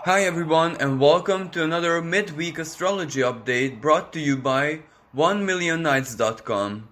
Hi everyone and welcome to another midweek astrology update brought to you by 1millionnights.com.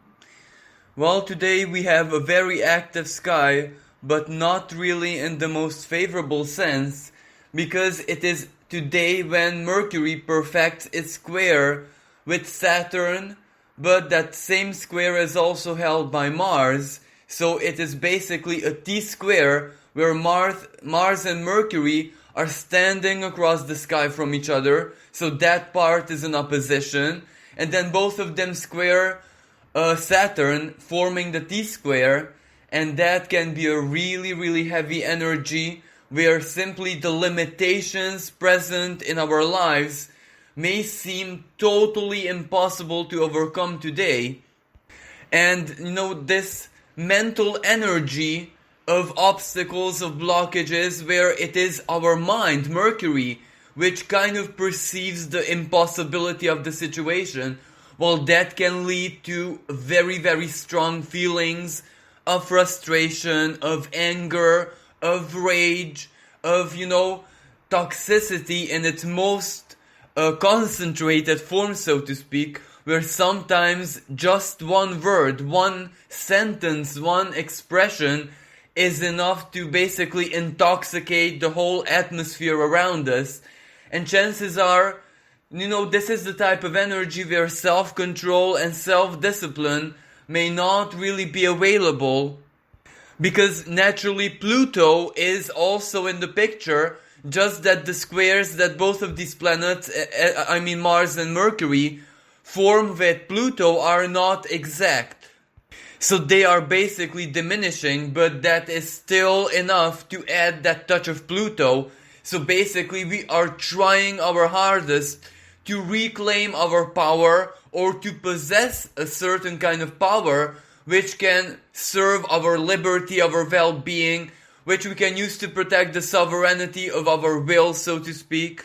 Well, today we have a very active sky, but not really in the most favorable sense, because it is today when Mercury perfects its square with Saturn, but that same square is also held by Mars, so it is basically a T-square where Mars and Mercury are standing across the sky from each other, so that part is in opposition, and then both of them square Saturn, forming the T-square, and that can be a really heavy energy where simply the limitations present in our lives may seem totally impossible to overcome today. And this mental energy of obstacles, of blockages, where it is our mind, Mercury, which kind of perceives the impossibility of the situation, well, that can lead to very strong feelings of frustration, of anger, of rage, of, toxicity in its most concentrated form, so to speak, where sometimes just one word, one sentence, one expression is enough to basically intoxicate the whole atmosphere around us. And chances are, this is the type of energy where self-control and self-discipline may not really be available, because naturally Pluto is also in the picture, just that the squares that both of these planets, Mars and Mercury, form with Pluto are not exact. So they are basically diminishing, but that is still enough to add that touch of Pluto. So basically we are trying our hardest to reclaim our power, or to possess a certain kind of power which can serve our liberty, our well-being, which we can use to protect the sovereignty of our will, so to speak.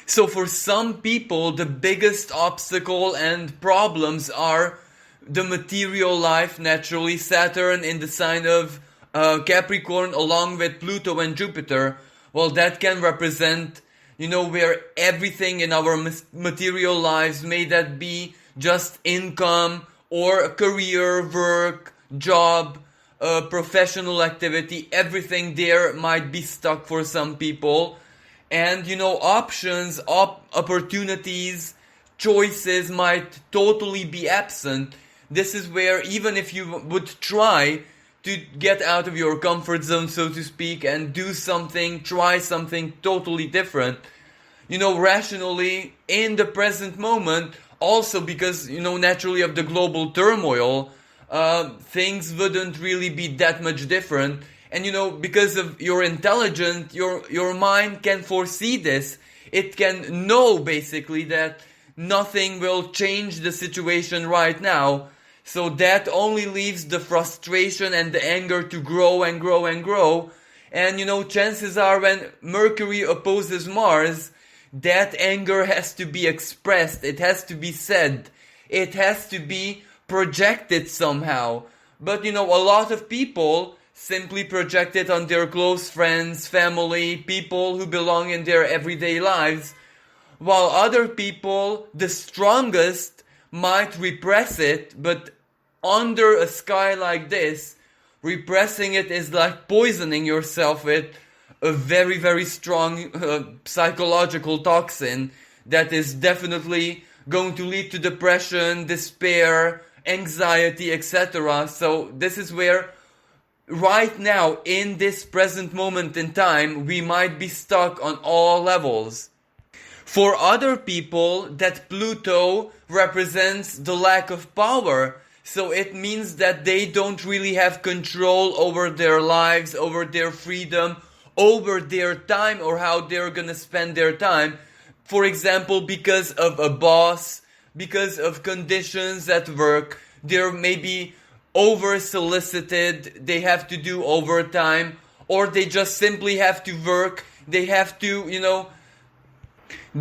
So for some people, the biggest obstacle and problems are the material life, naturally. Saturn in the sign of Capricorn, along with Pluto and Jupiter, well, that can represent, where everything in our material lives, may that be just income or a career, work, job, professional activity, everything there might be stuck for some people. And, options, opportunities, choices might totally be absent. This is where, even if you would try to get out of your comfort zone, so to speak, and do something, try something totally different, rationally, in the present moment, also because, naturally of the global turmoil, things wouldn't really be that much different. And, because of your intelligence, your mind can foresee this. It can know, basically, that nothing will change the situation right now. So that only leaves the frustration and the anger to grow and grow and grow. And chances are, when Mercury opposes Mars, that anger has to be expressed, it has to be said, it has to be projected somehow. But a lot of people simply project it on their close friends, family, people who belong in their everyday lives, while other people, the strongest, might repress it. But under a sky like this, repressing it is like poisoning yourself with a very strong psychological toxin that is definitely going to lead to depression, despair, anxiety, etc. So this is where, right now, in this present moment in time, we might be stuck on all levels. For other people, that Pluto represents the lack of power. So it means that they don't really have control over their lives, over their freedom, over their time, or how they're gonna spend their time. For example, because of a boss, because of conditions at work, they're maybe over-solicited, they have to do overtime, or they just simply have to work, they have to,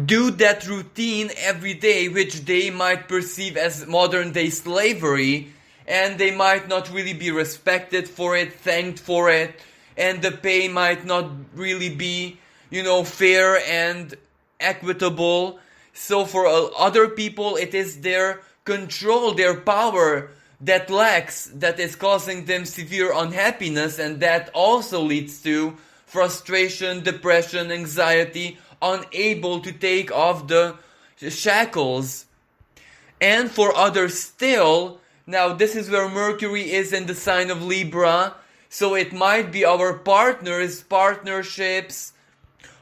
do that routine every day, which they might perceive as modern day slavery, and they might not really be respected for it, thanked for it, and the pay might not really be, fair and equitable. So for other people, it is their control, their power that lacks, that is causing them severe unhappiness, and that also leads to frustration, depression, anxiety, unable to take off the shackles. And for others still, now this is where Mercury is in the sign of Libra, so it might be our partners, partnerships,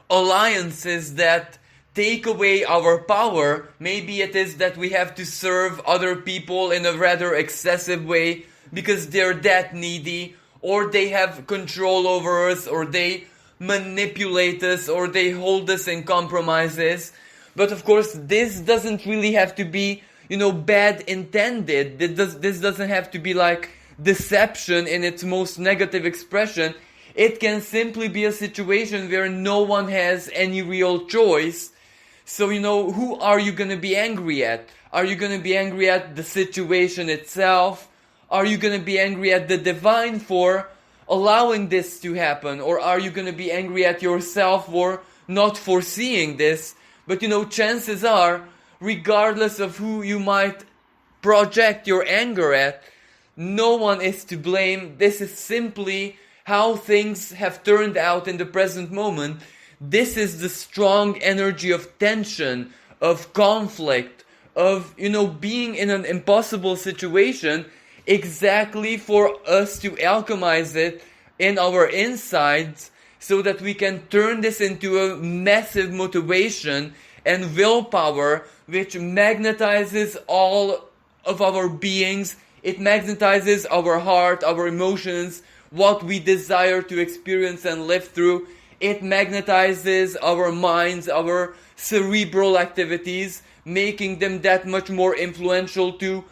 alliances that take away our power. Maybe it is that we have to serve other people in a rather excessive way because they're that needy, or they have control over us, or they manipulate us, or they hold us in compromises. But of course, this doesn't really have to be, bad intended. This doesn't have to be like deception in its most negative expression. It can simply be a situation where no one has any real choice. So, who are you going to be angry at? Are you going to be angry at the situation itself? Are you going to be angry at the divine for allowing this to happen? Or are you going to be angry at yourself for not foreseeing this? But, chances are, regardless of who you might project your anger at, no one is to blame. This is simply how things have turned out in the present moment. This is the strong energy of tension, of conflict, of, being in an impossible situation, exactly for us to alchemize it in our insides so that we can turn this into a massive motivation and willpower which magnetizes all of our beings. It magnetizes our heart, our emotions, what we desire to experience and live through. It magnetizes our minds, our cerebral activities, making them that much more influential to,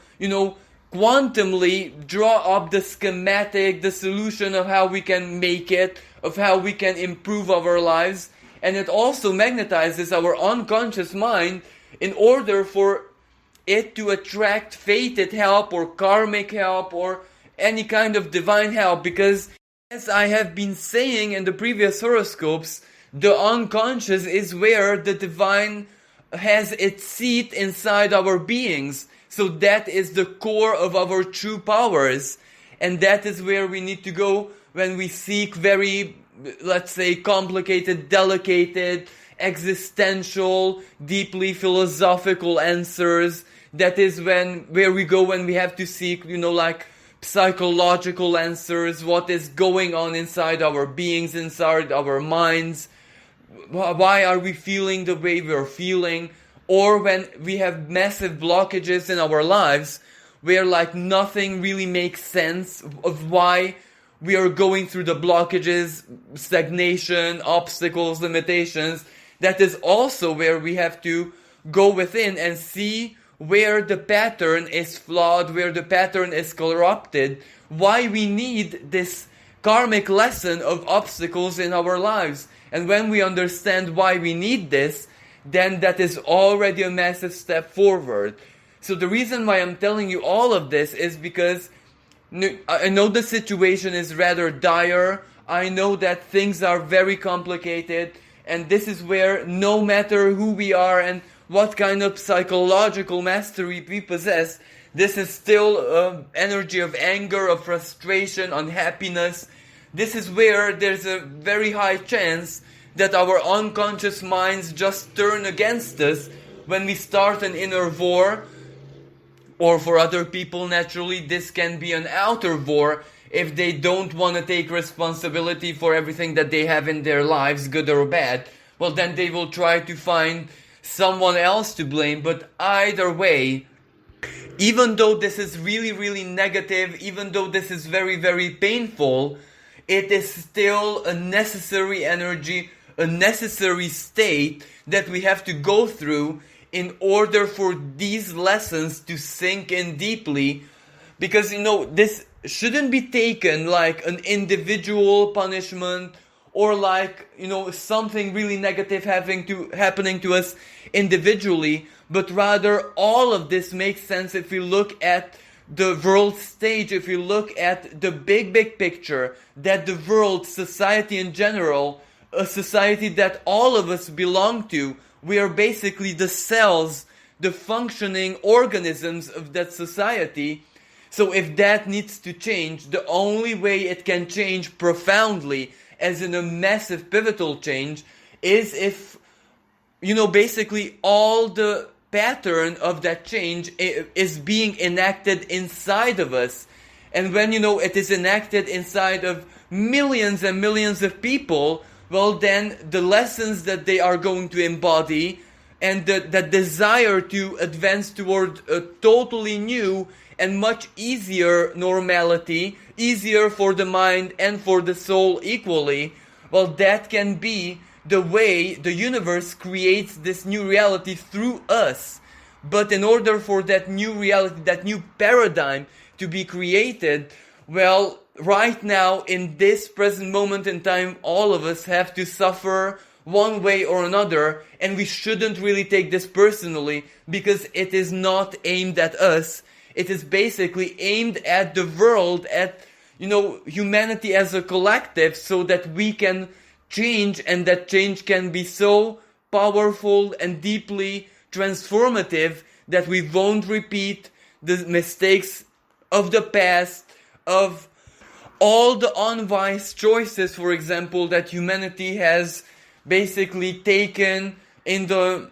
quantumly draw up the schematic, the solution of how we can make it, of how we can improve our lives. And it also magnetizes our unconscious mind in order for it to attract fated help or karmic help or any kind of divine help. Because as I have been saying in the previous horoscopes, the unconscious is where the divine has its seat inside our beings. So that is the core of our true powers. And that is where we need to go when we seek very, let's say, complicated, delicate, existential, deeply philosophical answers. That is where we go when we have to seek, like psychological answers, what is going on inside our beings, inside our minds, why are we feeling the way we're feeling, or when we have massive blockages in our lives where like nothing really makes sense of why we are going through the blockages, stagnation, obstacles, limitations. That is also where we have to go within and see where the pattern is flawed, where the pattern is corrupted, why we need this karmic lesson of obstacles in our lives. And when we understand why we need this, then that is already a massive step forward. So the reason why I'm telling you all of this is because I know the situation is rather dire. I know that things are very complicated, and this is where no matter who we are and what kind of psychological mastery we possess, this is still energy of anger, of frustration, unhappiness. This is where there's a very high chance that our unconscious minds just turn against us when we start an inner war. Or for other people, naturally, this can be an outer war if they don't want to take responsibility for everything that they have in their lives, good or bad. Well, then they will try to find someone else to blame. But either way, even though this is really, really negative, even though this is very, very painful, it is still a necessary energy, a necessary state that we have to go through in order for these lessons to sink in deeply. Because, this shouldn't be taken like an individual punishment or like, something really negative happening to us individually, but rather all of this makes sense if we look at the world stage, if we look at the big picture, that the world, society in general, a society that all of us belong to. We are basically the cells, the functioning organisms of that society. So if that needs to change, the only way it can change profoundly, as in a massive pivotal change, is if, basically all the pattern of that change is being enacted inside of us. And when, it is enacted inside of millions and millions of people, well, then the lessons that they are going to embody and the desire to advance toward a totally new and much easier normality, easier for the mind and for the soul equally, well, that can be the way the universe creates this new reality through us. But in order for that new reality, that new paradigm to be created, well, right now, in this present moment in time, all of us have to suffer one way or another, and we shouldn't really take this personally, because it is not aimed at us. It is basically aimed at the world, at, humanity as a collective, so that we can change, and that change can be so powerful and deeply transformative that we won't repeat the mistakes of the past, of all the unwise choices, for example, that humanity has basically taken in the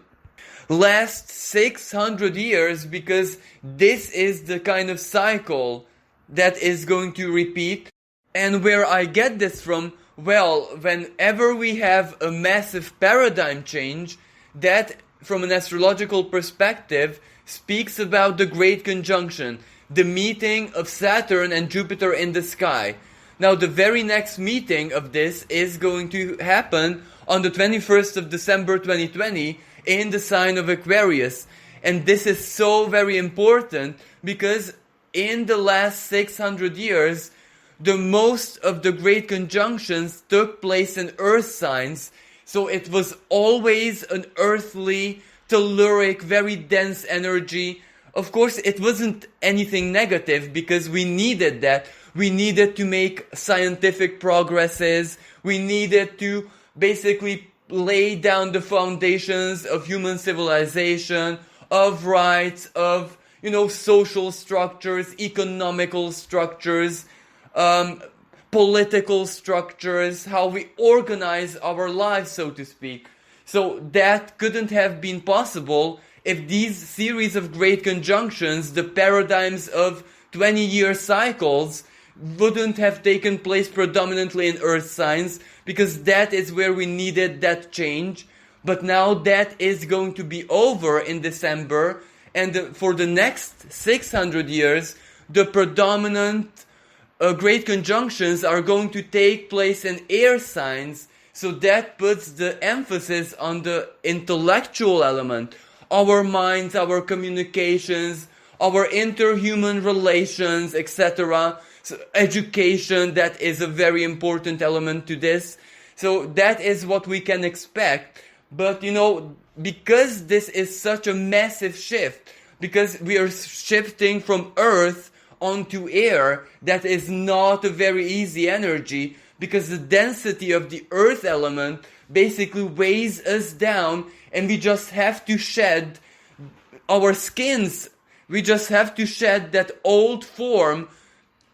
last 600 years, because this is the kind of cycle that is going to repeat. And where I get this from, well, whenever we have a massive paradigm change, that from an astrological perspective speaks about the Great Conjunction, the meeting of Saturn and Jupiter in the sky. Now, the very next meeting of this is going to happen on the 21st of December 2020 in the sign of Aquarius. And this is so very important because in the last 600 years, the most of the great conjunctions took place in earth signs. So it was always an earthly, telluric, very dense energy. Of course, it wasn't anything negative because we needed that. We needed to make scientific progresses. We needed to basically lay down the foundations of human civilization, of rights, of, social structures, economical structures, political structures, how we organize our lives, so to speak. So that couldn't have been possible if these series of great conjunctions, the paradigms of 20-year cycles, wouldn't have taken place predominantly in earth signs, because that is where we needed that change. But now that is going to be over in December, and for the next 600 years, the predominant great conjunctions are going to take place in air signs. So that puts the emphasis on the intellectual element, our minds, our communications, our interhuman relations, etc. So education, that is a very important element to this. So that is what we can expect. But because this is such a massive shift, because we are shifting from earth onto air, that is not a very easy energy, because the density of the earth element basically weighs us down, and we just have to shed our skins. We just have to shed that old form,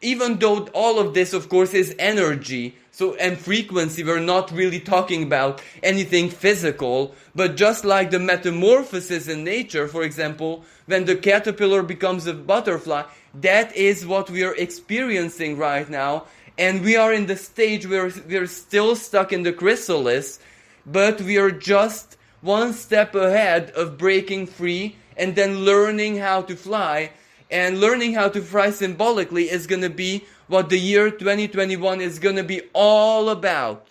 even though all of this, of course, is energy. So, and frequency, we're not really talking about anything physical, but just like the metamorphosis in nature, for example, when the caterpillar becomes a butterfly, that is what we are experiencing right now. And we are in the stage where we're still stuck in the chrysalis, but we are just one step ahead of breaking free and then learning how to fly. And learning how to fly symbolically is going to be what the year 2021 is going to be all about.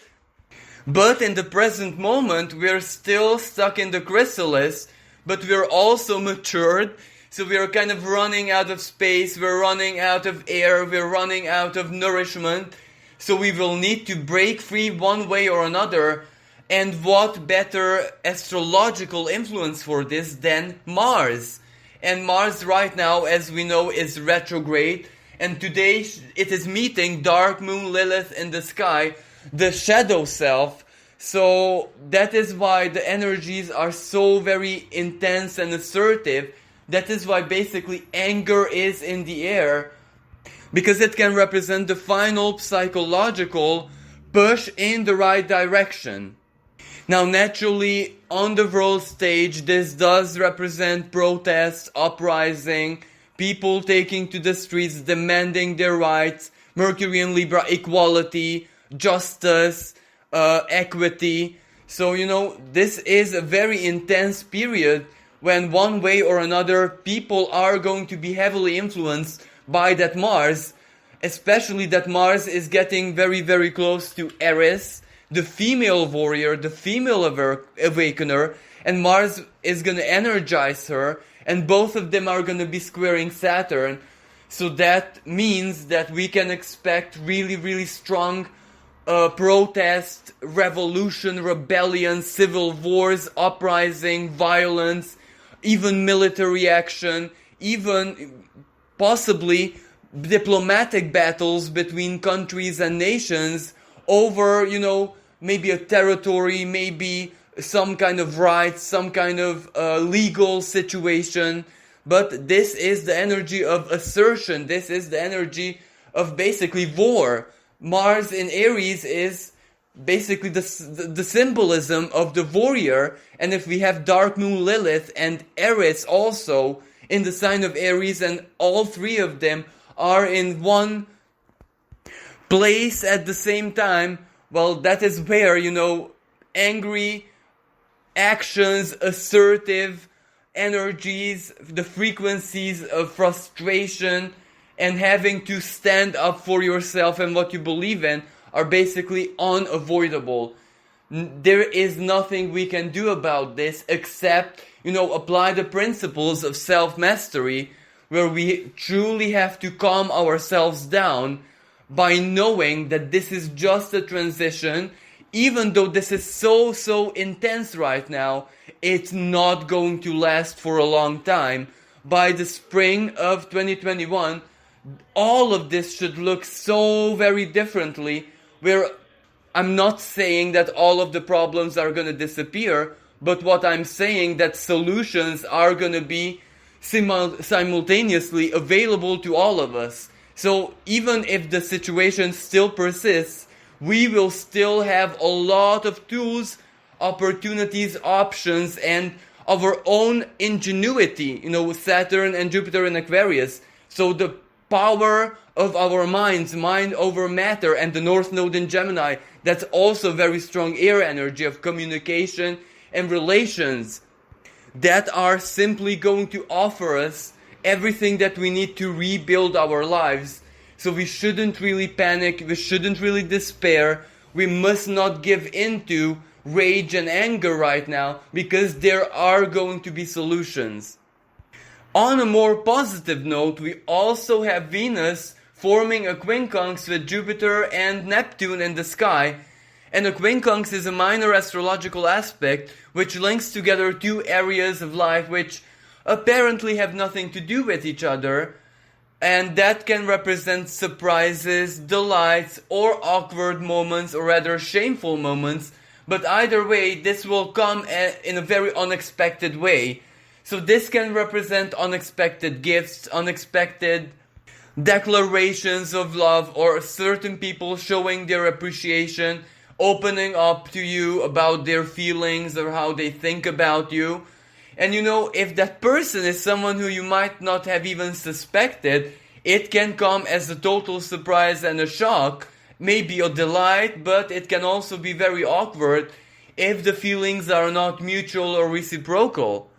But in the present moment, we're still stuck in the chrysalis, but we're also matured. So we're kind of running out of space, we're running out of air, we're running out of nourishment. So we will need to break free one way or another. And what better astrological influence for this than Mars? And Mars right now, as we know, is retrograde. And today it is meeting dark moon Lilith in the sky, the shadow self. So that is why the energies are so very intense and assertive. That is why basically anger is in the air, because it can represent the final psychological push in the right direction. Now, naturally, on the world stage, this does represent protests, uprising, people taking to the streets, demanding their rights, Mercury in Libra, equality, justice, equity. So, this is a very intense period when one way or another people are going to be heavily influenced by that Mars, especially that Mars is getting very, very close to Eris, the female warrior, the female awakener, and Mars is going to energize her, and both of them are going to be squaring Saturn. So that means that we can expect really, really strong protest, revolution, rebellion, civil wars, uprising, violence, even military action, even possibly diplomatic battles between countries and nations over, maybe a territory, maybe some kind of rights, some kind of legal situation. But this is the energy of assertion. This is the energy of basically war. Mars in Aries is basically the symbolism of the warrior. And if we have Dark Moon Lilith and Eris also in the sign of Aries, and all three of them are in one place at the same time, well, that is where, angry actions, assertive energies, the frequencies of frustration, and having to stand up for yourself and what you believe in are basically unavoidable. There is nothing we can do about this except, apply the principles of self-mastery, where we truly have to calm ourselves down by knowing that this is just a transition. Even though this is so intense right now, it's not going to last for a long time. By the spring of 2021, all of this should look so very differently, where I'm not saying that all of the problems are going to disappear, but what I'm saying that solutions are going to be simultaneously available to all of us. So even if the situation still persists, we will still have a lot of tools, opportunities, options, and our own ingenuity, Saturn and Jupiter in Aquarius. So the power of our minds, mind over matter, and the North Node in Gemini, that's also very strong air energy of communication and relations that are simply going to offer us everything that we need to rebuild our lives. So we shouldn't really panic, we shouldn't really despair, we must not give into rage and anger right now, because there are going to be solutions. On a more positive note, we also have Venus forming a quincunx with Jupiter and Neptune in the sky. And a quincunx is a minor astrological aspect which links together two areas of life which apparently have nothing to do with each other. And that can represent surprises, delights, or awkward moments, or rather shameful moments. But either way, this will come in a very unexpected way. So this can represent unexpected gifts, unexpected declarations of love, or certain people showing their appreciation, opening up to you about their feelings or how they think about you. And if that person is someone who you might not have even suspected, it can come as a total surprise and a shock, maybe a delight, but it can also be very awkward if the feelings are not mutual or reciprocal.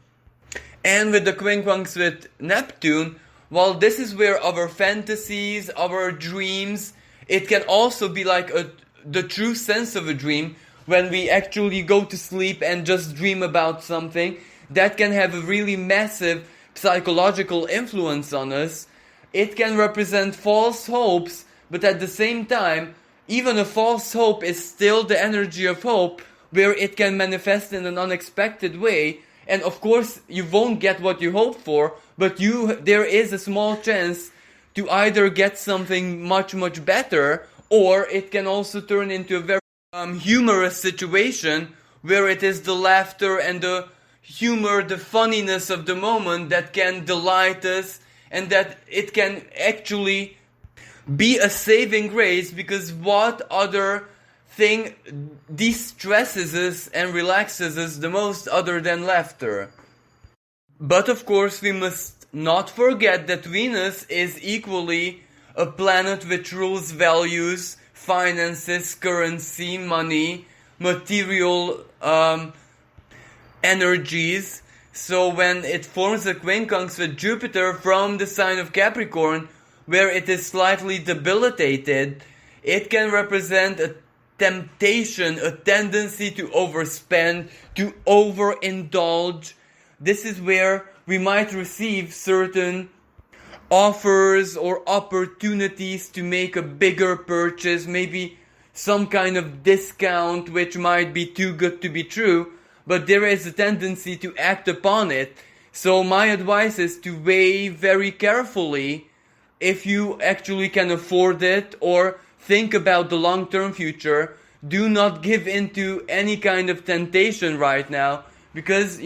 And with the quincunx with Neptune, well, this is where our fantasies, our dreams, it can also be like the true sense of a dream, when we actually go to sleep and just dream about something. That can have a really massive psychological influence on us. It can represent false hopes, but at the same time, even a false hope is still the energy of hope, where it can manifest in an unexpected way. And of course, you won't get what you hope for, but there is a small chance to either get something much, much better, or it can also turn into a very humorous situation where it is the laughter and the humor, the funniness of the moment that can delight us, and that it can actually be a saving grace, because what other thing de-stresses us and relaxes us the most other than laughter? But of course we must not forget that Venus is equally a planet which rules values, finances, currency, money, material energies. So when it forms a quincunx with Jupiter from the sign of Capricorn, where it is slightly debilitated, it can represent a temptation, a tendency to overspend, to overindulge. This is where we might receive certain offers or opportunities to make a bigger purchase, maybe some kind of discount which might be too good to be true, but there is a tendency to act upon it. So my advice is to weigh very carefully if you actually can afford it, or think about the long-term future. Do not give into any kind of temptation right now, because,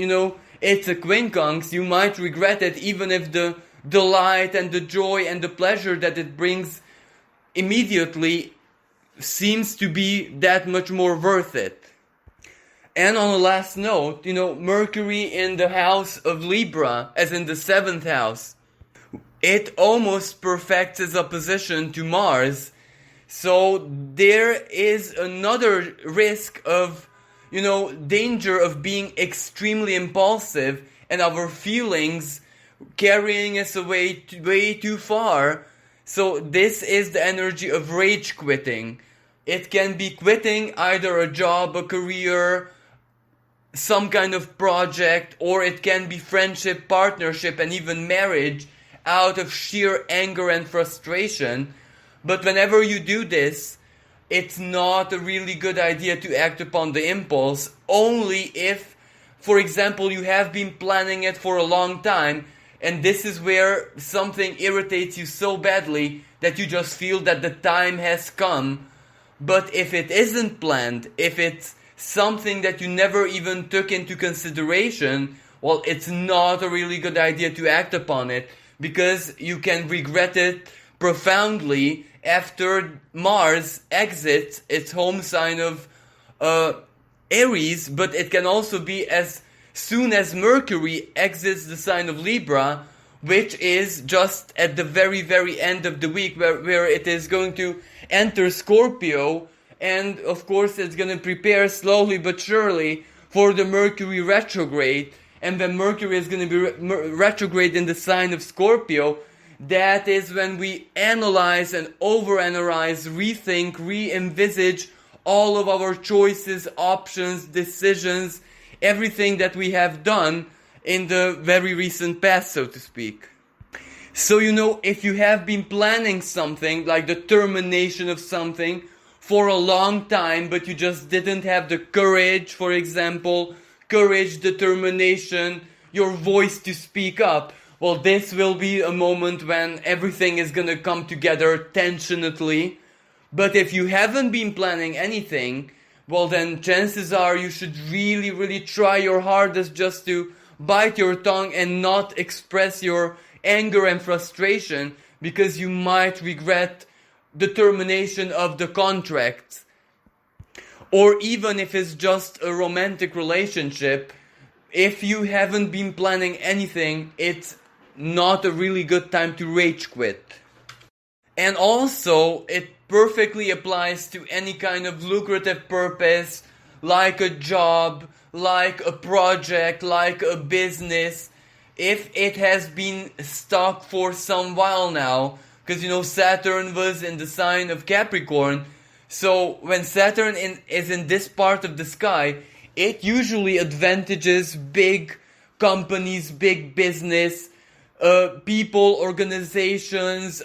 it's a quincunx. You might regret it, even if the delight and the joy and the pleasure that it brings immediately seems to be that much more worth it. And on a last note, Mercury in the house of Libra, as in the 7th house, it almost perfects its opposition to Mars. So there is another risk of, danger of being extremely impulsive and our feelings carrying us away way too far. So this is the energy of rage quitting. It can be quitting either a job, a career, some kind of project, or it can be friendship, partnership, and even marriage out of sheer anger and frustration. But whenever you do this, it's not a really good idea to act upon the impulse, only if, for example, you have been planning it for a long time, and this is where something irritates you so badly that you just feel that the time has come. But if it isn't planned, if it's something that you never even took into consideration, well, it's not a really good idea to act upon it, because you can regret it profoundly after Mars exits its home sign of Aries. But it can also be as soon as Mercury exits the sign of Libra, which is just at the very, very end of the week, where it is going to enter Scorpio. And of course it's going to prepare slowly but surely for the Mercury retrograde. And when Mercury is going to be retrograde in the sign of Scorpio, that is when we analyze and overanalyze, rethink, re-envisage all of our choices, options, decisions, everything that we have done in the very recent past, so to speak. So, if you have been planning something, like the termination of something, for a long time, but you just didn't have the courage, for example, determination, your voice to speak up, well, this will be a moment when everything is gonna come together tensionately. But if you haven't been planning anything, well, then chances are you should really, really try your hardest just to bite your tongue and not express your anger and frustration, because you might regret the termination of the contract. Or even if it's just a romantic relationship, if you haven't been planning anything, it's not a really good time to rage quit. And also, it perfectly applies to any kind of lucrative purpose, like a job, like a project, like a business, if it has been stuck for some while now. Because, Saturn was in the sign of Capricorn. So when Saturn is in this part of the sky, it usually advantages big companies, big business, people, organizations,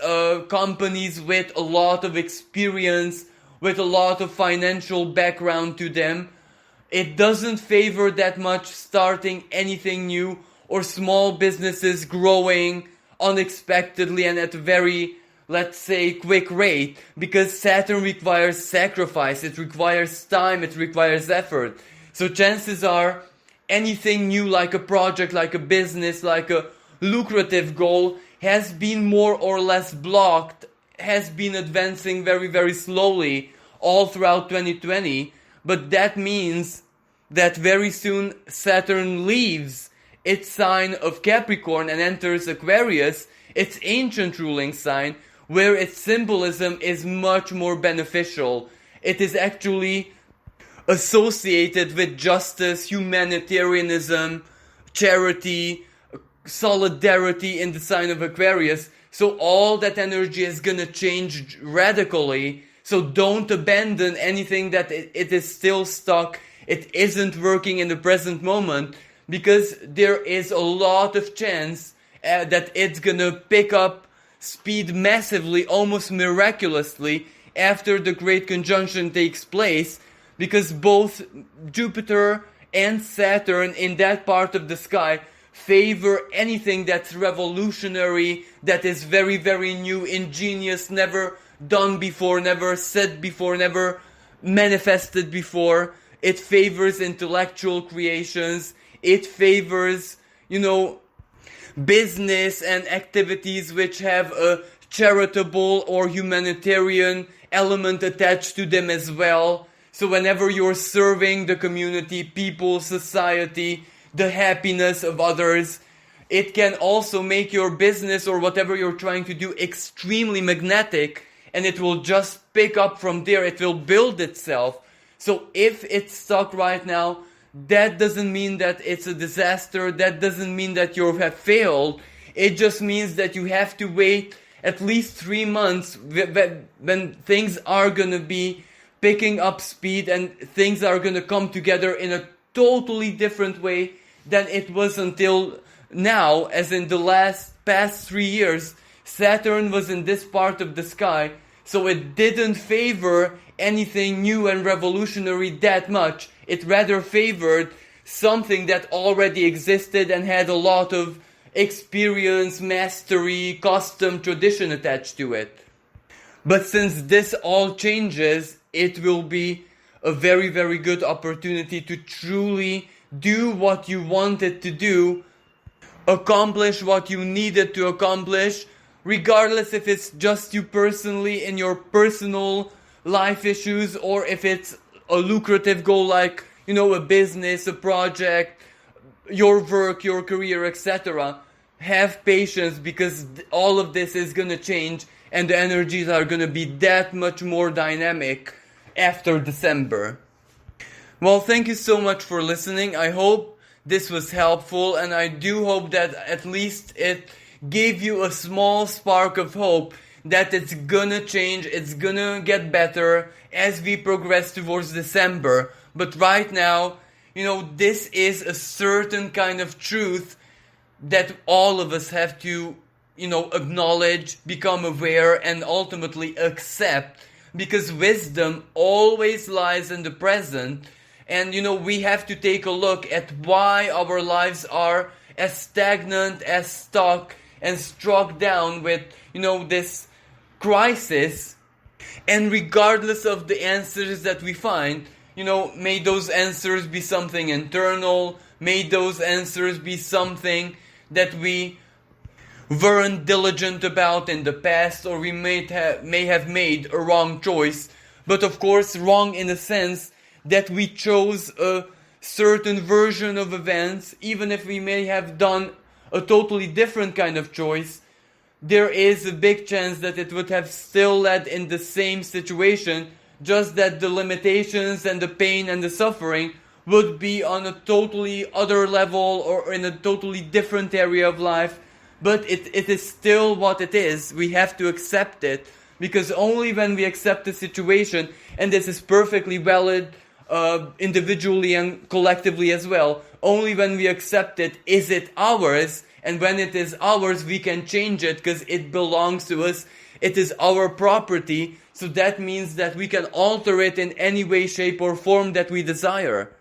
companies with a lot of experience, with a lot of financial background to them. It doesn't favor that much starting anything new, or small businesses growing unexpectedly and at very let's say, quick rate, because Saturn requires sacrifice, it requires time, it requires effort. So chances are anything new, like a project, like a business, like a lucrative goal, has been more or less blocked, has been advancing very, very slowly all throughout 2020. But that means that very soon Saturn leaves its sign of Capricorn and enters Aquarius, its ancient ruling sign, where its symbolism is much more beneficial. It is actually associated with justice, humanitarianism, charity, solidarity in the sign of Aquarius. So all that energy is gonna change radically. So don't abandon anything that it is still stuck, it isn't working in the present moment, because there is a lot of chance that it's gonna pick up speed massively, almost miraculously, after the Great Conjunction takes place, because both Jupiter and Saturn in that part of the sky favor anything that's revolutionary, that is very, very new, ingenious, never done before, never said before, never manifested before. It favors intellectual creations, it favors, business and activities which have a charitable or humanitarian element attached to them as well. So whenever you're serving the community, people, society, the happiness of others, it can also make your business or whatever you're trying to do extremely magnetic, and it will just pick up from there. It will build itself. So if it's stuck right now, that doesn't mean that it's a disaster. That doesn't mean that you have failed. It just means that you have to wait at least 3 months when things are going to be picking up speed and things are going to come together in a totally different way than it was until now. As in the past 3 years, Saturn was in this part of the sky, so it didn't favor anything new and revolutionary that much. It rather favored something that already existed and had a lot of experience, mastery, custom, tradition attached to it. But since this all changes, it will be a very, very good opportunity to truly do what you wanted to do, accomplish what you needed to accomplish, regardless if it's just you personally in your personal life issues, or if it's a lucrative goal like, a business, a project, your work, your career, etc. Have patience, because all of this is gonna change and the energies are gonna be that much more dynamic after December. Well, thank you so much for listening. I hope this was helpful, and I do hope that at least it gave you a small spark of hope that it's gonna change, it's gonna get better as we progress towards December. But right now, this is a certain kind of truth that all of us have to, acknowledge, become aware, and ultimately accept, because wisdom always lies in the present. And, we have to take a look at why our lives are as stagnant, as stuck, and struck down with, this crisis. And regardless of the answers that we find, may those answers be something internal, may those answers be something that we weren't diligent about in the past, or we may have made a wrong choice. But of course, wrong in the sense that we chose a certain version of events, even if we may have done a totally different kind of choice. There is a big chance that it would have still led in the same situation, just that the limitations and the pain and the suffering would be on a totally other level or in a totally different area of life. But it is still what it is. We have to accept it, because only when we accept the situation, and this is perfectly valid individually and collectively as well, only when we accept it is it ours. And when it is ours, we can change it, because it belongs to us. It is our property. So that means that we can alter it in any way, shape, or form that we desire.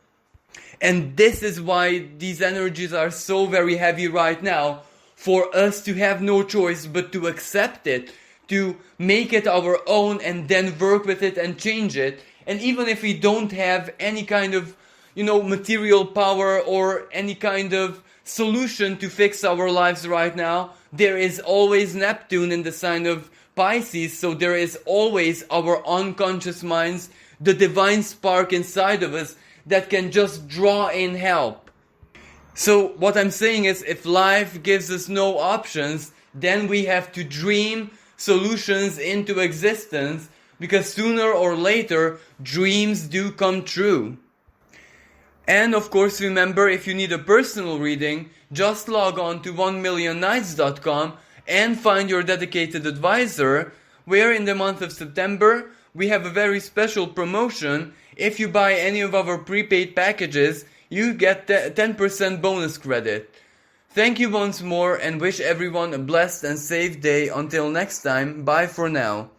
And this is why these energies are so very heavy right now, for us to have no choice but to accept it, to make it our own and then work with it and change it. And even if we don't have any kind of, material power or any kind of solution to fix our lives right now, there is always Neptune in the sign of Pisces, so there is always our unconscious minds, the divine spark inside of us that can just draw in help. So what I'm saying is, if life gives us no options, then we have to dream solutions into existence, because sooner or later dreams do come true. And of course, remember, if you need a personal reading, just log on to 1millionnights.com and find your dedicated advisor, where in the month of September we have a very special promotion. If you buy any of our prepaid packages, you get 10% bonus credit. Thank you once more and wish everyone a blessed and safe day. Until next time, bye for now.